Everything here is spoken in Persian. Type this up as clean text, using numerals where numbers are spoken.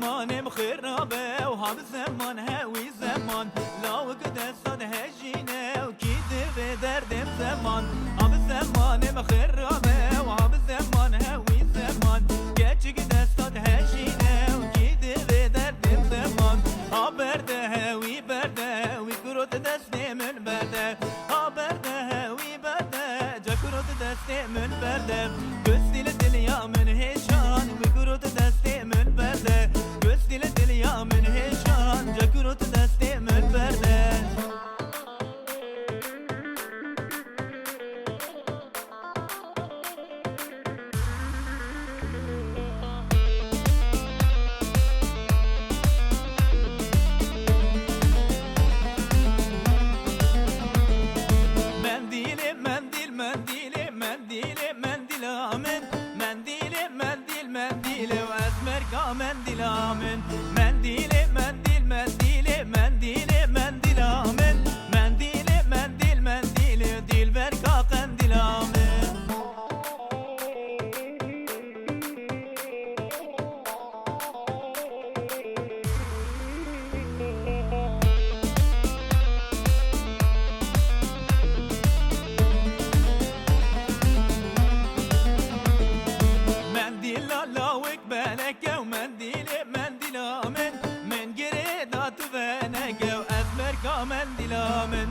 زمانم خرابه و هم زمان هوی زمان لاوک دستان هجینه و کی به دردم زمان هم زمانم خرابه و هم زمان هوی زمان گچک دستان هجینه و کی به دردم زمان ها برده هوی برده وی کرد دست من برده ها برده هوی برده جا کرد دست من برده گستیل دلیا من هشان وی کرد دست من برده گستیل دلیا من هشان جا کرد دست من برده منديل آمن منديل منديل منديل منديل منديل آمن منديل منديل منديل ديل بركا قنديل آمن منديل لاوك بالك ومنديل منديل آمن من جريدات فنك وأزمر كمنديل آمن